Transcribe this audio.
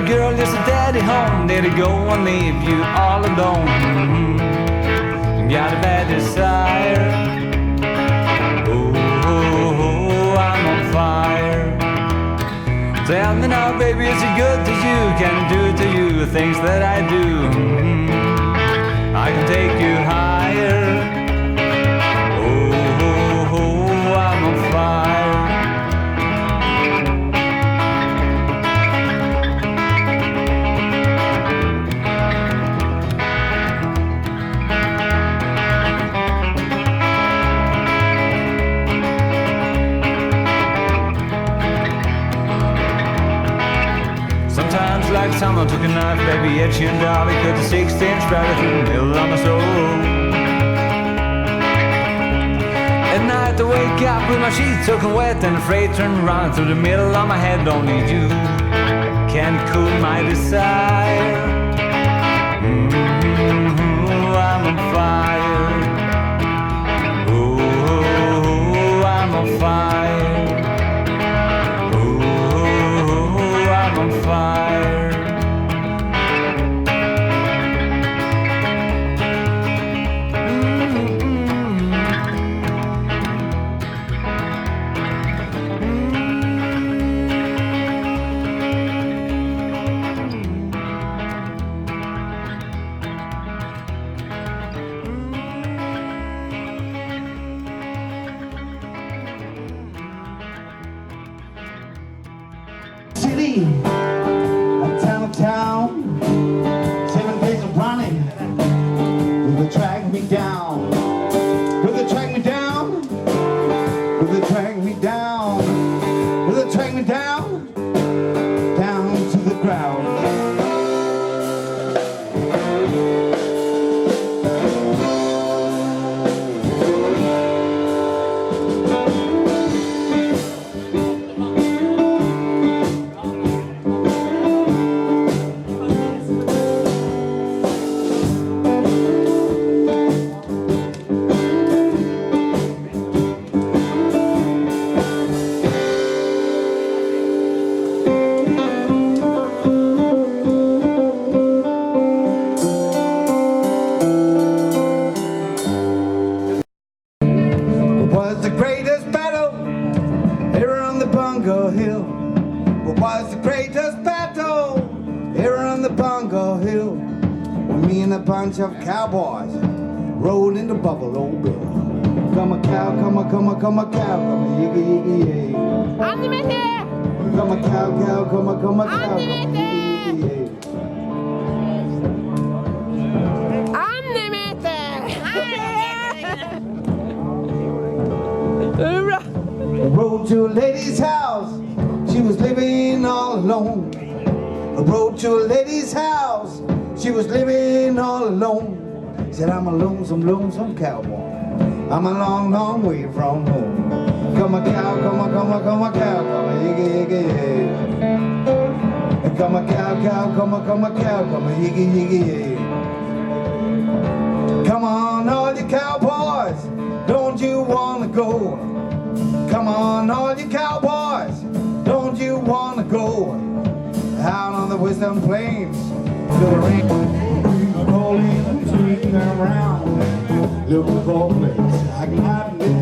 girl, is a daddy home? Did he go and leave you all alone? Got a bad desire. Oh, oh, oh, I'm on fire. Tell me now, baby, is it good to you? Can I do to you things that I do? I can take you higher. Oh, oh, oh, I'm on fire. Sometimes like someone took a knife, baby, etchy and dolly, cut the 6-inch right through the middle of my soul. At night I wake up with my sheets soaking wet and afraid turn around through the middle of my head. Don't need you, can't cool my desire. I'm on fire. Oh, I'm on fire. I'm on fire. City, a town, 7 days of running. Will they track me down? Will they track me down? Will they track me down? Will they track me down? Down to the ground. Was the greatest battle here on the Bongo Hill? What was the greatest battle here on the Bongo Hill? When me and a bunch of cowboys rode into Buffalo Bill. Come a cow, come a cow, come a yiggy yiggy yay. Annemette! Come a cow, come a cow, Annemette! I rode to a lady's house, she was living all alone. I rode to a lady's house, she was living all alone. Said, I'm a lonesome, lonesome cowboy, I'm a long, long way from home. Come a cow, come a cow, come a yiggy, yiggy, yay. Come a cow, come a yiggy, yiggy, yay. Come on, all you cowboys, don't you wanna go? Come on, all you cowboys, don't you wanna go out on the Western Plains to the rain? Rolling and swinging around, looking for a place I can hide and get